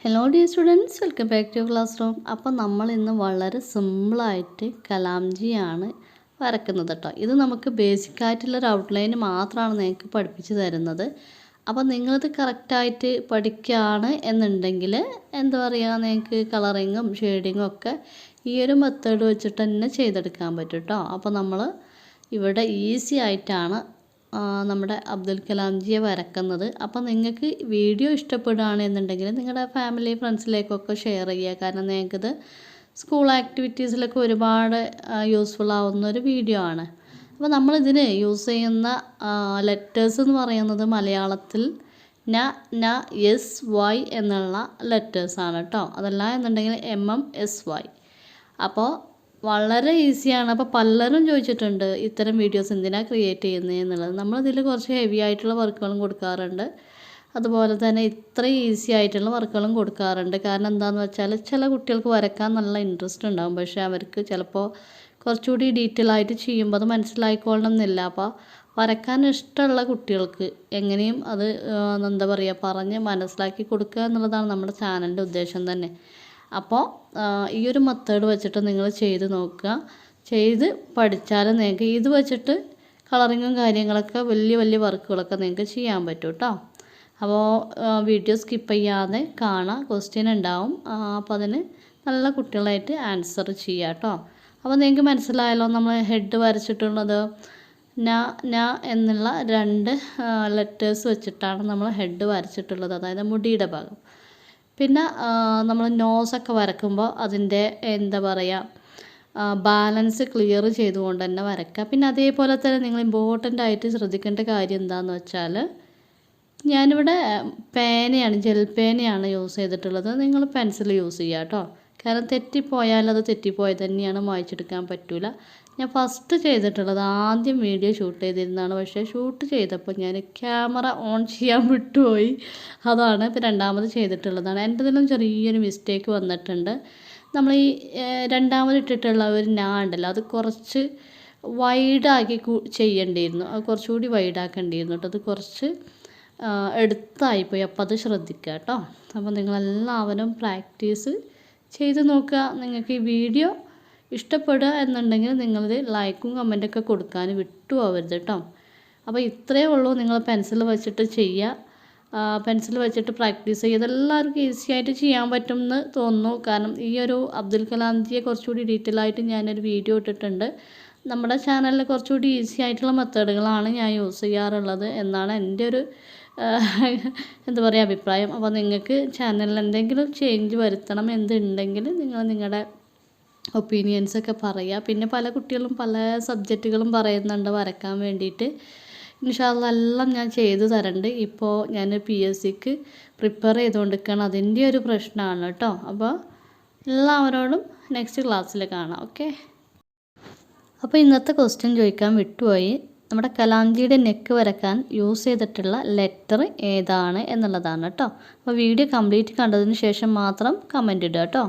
Hello dear students, welcome back to classroom. അപ്പോൾ നമ്മൾ ഇന്ന് വളരെ സിമ്പിളായിട്ട് കലാംജിയാണ് വരക്കുന്നത് കേട്ടോ. ഇത് നമുക്ക് ബേസിക്കായിട്ടുള്ളൊരു ഔട്ട്ലൈൻ മാത്രമാണ് നിങ്ങൾക്ക് പഠിപ്പിച്ച് തരുന്നത്. അപ്പോൾ നിങ്ങളിത് കറക്റ്റായിട്ട് പഠിക്കുകയാണ് എന്നുണ്ടെങ്കിൽ എന്താ പറയുക, നിങ്ങൾക്ക് കളറിങ്ങും ഷെയ്ഡിങ്ങും ഒക്കെ ഈ ഒരു മെത്തേഡ് വെച്ചിട്ട് തന്നെ ചെയ്തെടുക്കാൻ പറ്റും കേട്ടോ. അപ്പോൾ നമ്മൾ ഇവിടെ ഈസി ആയിട്ടാണ് നമ്മുടെ അബ്ദുൽ കലാംജിയെ വരക്കുന്നത്. അപ്പോൾ നിങ്ങൾക്ക് വീഡിയോ ഇഷ്ടപ്പെടുകയാണെന്നുണ്ടെങ്കിൽ നിങ്ങളുടെ ഫാമിലി ഫ്രണ്ട്സിലേക്കൊക്കെ ഷെയർ ചെയ്യുക. കാരണം നിങ്ങൾക്കിത് സ്കൂൾ ആക്ടിവിറ്റീസിലൊക്കെ ഒരുപാട് യൂസ്ഫുൾ ആവുന്ന ഒരു വീഡിയോ ആണ്. അപ്പോൾ നമ്മളിതിന് യൂസ് ചെയ്യുന്ന ലെറ്റേഴ്സ് എന്ന് പറയുന്നത് മലയാളത്തിൽ NSY എന്നുള്ള ലെറ്റേഴ്സാണ് കേട്ടോ. അതല്ല എന്നുണ്ടെങ്കിൽ MMSY. അപ്പോൾ വളരെ ഈസിയാണ്. അപ്പോൾ പലരും ചോദിച്ചിട്ടുണ്ട് ഇത്തരം വീഡിയോസ് എന്തിനാണ് ക്രിയേറ്റ് ചെയ്യുന്നത് എന്നുള്ളത്. നമ്മളിതിൽ കുറച്ച് ഹെവി ആയിട്ടുള്ള വർക്കുകളും കൊടുക്കാറുണ്ട്, അതുപോലെ തന്നെ ഇത്ര ഈസി ആയിട്ടുള്ള വർക്കുകളും കൊടുക്കാറുണ്ട്. കാരണം എന്താണെന്ന് വെച്ചാൽ ചില കുട്ടികൾക്ക് വരയ്ക്കാൻ നല്ല ഇൻട്രസ്റ്റ് ഉണ്ടാകും, പക്ഷേ അവർക്ക് ചിലപ്പോൾ കുറച്ചുകൂടി ഡീറ്റെയിൽ ആയിട്ട് ചെയ്യുമ്പോൾ അത് മനസ്സിലായിക്കൊള്ളണം എന്നില്ല. അപ്പോൾ വരയ്ക്കാൻ ഇഷ്ടമുള്ള കുട്ടികൾക്ക് എങ്ങനെയും അത് എന്താ പറയുക പറഞ്ഞ് മനസ്സിലാക്കി കൊടുക്കുക എന്നുള്ളതാണ് നമ്മുടെ ചാനലിൻ്റെ ഉദ്ദേശം തന്നെ. അപ്പോൾ ഈ ഒരു മെത്തേഡ് വെച്ചിട്ട് നിങ്ങൾ ചെയ്ത് നോക്കുക. ചെയ്ത് പഠിച്ചാൽ നിങ്ങൾക്ക് ഇത് വെച്ചിട്ട് കളറിങ്ങും കാര്യങ്ങളൊക്കെ വലിയ വലിയ വർക്കുകളൊക്കെ നിങ്ങൾക്ക് ചെയ്യാൻ പറ്റും കേട്ടോ. അപ്പോൾ വീഡിയോ സ്കിപ്പ് ചെയ്യാതെ കാണാം, ക്വസ്റ്റ്യൻ ഉണ്ടാവും. അപ്പോൾ അതിന് നല്ല കുട്ടികളായിട്ട് ആൻസർ ചെയ്യുക കേട്ടോ. അപ്പോൾ നിങ്ങൾക്ക് മനസ്സിലായല്ലോ, നമ്മൾ ഹെഡ് വരച്ചിട്ടുള്ളത് ന എന്നുള്ള 2 ലെറ്റേഴ്സ് വെച്ചിട്ടാണ് നമ്മൾ ഹെഡ് വരച്ചിട്ടുള്ളത്, അതായത് മുടിയുടെ ഭാഗം. പിന്നെ നമ്മൾ നോസൊക്കെ വരക്കുമ്പോൾ അതിൻ്റെ എന്താ പറയുക ബാലൻസ് ക്ലിയർ ചെയ്തുകൊണ്ട് തന്നെ വരയ്ക്കുക. പിന്നെ അതേപോലെ തന്നെ നിങ്ങൾ ഇമ്പോർട്ടൻ്റ് ആയിട്ട് ശ്രദ്ധിക്കേണ്ട കാര്യം എന്താണെന്ന് വെച്ചാൽ, ഞാനിവിടെ പേനയാണ്, ജെൽ പേനയാണ് യൂസ് ചെയ്തിട്ടുള്ളത്. നിങ്ങൾ പെൻസിൽ യൂസ് ചെയ്യുക കേട്ടോ. കാരണം തെറ്റിപ്പോയാൽ അത് തെറ്റിപ്പോയത് തന്നെയാണ്, മായ്ച്ചെടുക്കാൻ പറ്റില്ല. ഞാൻ ഫസ്റ്റ് ചെയ്തിട്ടുള്ളത് ആദ്യം വീഡിയോ ഷൂട്ട് ചെയ്തിരുന്നതാണ്, പക്ഷേ ഷൂട്ട് ചെയ്തപ്പോൾ ഞാൻ ക്യാമറ ഓൺ ചെയ്യാൻ വിട്ടുപോയി. അതാണ് ഇപ്പോൾ രണ്ടാമത് ചെയ്തിട്ടുള്ളതാണ്. എൻ്റെ ഇതിലും ചെറിയൊരു മിസ്റ്റേക്ക് വന്നിട്ടുണ്ട്. നമ്മൾ ഈ രണ്ടാമത് ഇട്ടിട്ടുള്ള ഒരു ഉണ്ടല്ലോ, അത് കുറച്ച് വൈഡാക്കി ചെയ്യേണ്ടിയിരുന്നു. അത് കുറച്ചുകൂടി വൈഡാക്കേണ്ടിയിരുന്നു കേട്ടോ. അത് കുറച്ച് എടുത്തായിപ്പോയി. അപ്പോൾ അത് ശ്രദ്ധിക്കുക കേട്ടോ. അപ്പോൾ നിങ്ങളെല്ലാവരും പ്രാക്ടീസ് ചെയ്ത് നോക്കുക. നിങ്ങൾക്ക് ഈ വീഡിയോ ഇഷ്ടപ്പെടുക എന്നുണ്ടെങ്കിൽ നിങ്ങളിത് ലൈക്കും കമൻറ്റൊക്കെ കൊടുക്കാൻ വിട്ടുപോകരുത് കേട്ടോ. അപ്പോൾ ഇത്രയേ ഉള്ളൂ. നിങ്ങൾ പെൻസിൽ വെച്ചിട്ട് ചെയ്യുക, പെൻസിൽ വെച്ചിട്ട് പ്രാക്ടീസ് ചെയ്യുക. ഇതെല്ലാവർക്കും ഈസി ആയിട്ട് ചെയ്യാൻ പറ്റുമെന്ന് തോന്നുന്നു. കാരണം ഈ ഒരു അബ്ദുൽ കലാംജിയെ കുറച്ചുകൂടി ഡീറ്റെയിൽ ആയിട്ട് ഞാനൊരു വീഡിയോ ഇട്ടിട്ടുണ്ട്. നമ്മുടെ ചാനലിൽ കുറച്ചുകൂടി ഈസി ആയിട്ടുള്ള മെത്തേഡുകളാണ് ഞാൻ യൂസ് ചെയ്യാറുള്ളത് എന്നാണ് എൻ്റെ ഒരു എന്താ പറയുക അഭിപ്രായം. അപ്പോൾ നിങ്ങൾക്ക് ചാനലിൽ എന്തെങ്കിലും ചേഞ്ച് വരുത്തണം എന്തുണ്ടെങ്കിൽ നിങ്ങൾ നിങ്ങളുടെ ഒപ്പീനിയൻസൊക്കെ പറയുക. പിന്നെ പല കുട്ടികളും പല സബ്ജക്റ്റുകളും പറയുന്നുണ്ട് വരയ്ക്കാൻ വേണ്ടിയിട്ട്. ഇൻഷാ അല്ലാഹ് എല്ലാം ഞാൻ ചെയ്തു തരണ്ട്. ഇപ്പോൾ ഞാൻ PSCക്ക് പ്രിപ്പയർ ചെയ്തുകൊണ്ടിരിക്കുകയാണ്, അതിൻ്റെ ഒരു പ്രശ്നമാണ് കേട്ടോ. അപ്പോൾ എല്ലാവരോടും നെക്സ്റ്റ് ക്ലാസ്സിൽ കാണാം, ഓക്കെ. അപ്പോൾ ഇന്നത്തെ ക്വസ്റ്റ്യൻ ചോദിക്കാൻ വിട്ടുപോയി. നമ്മുടെ കലാംജിയുടെ നെക്ക് വരയ്ക്കാൻ യൂസ് ചെയ്തിട്ടുള്ള ലെറ്റർ ഏതാണ് എന്നുള്ളതാണ് കേട്ടോ. അപ്പോൾ വീഡിയോ കംപ്ലീറ്റ് കണ്ടതിന് ശേഷം മാത്രം കമൻറ്റ് ഇടുക കേട്ടോ.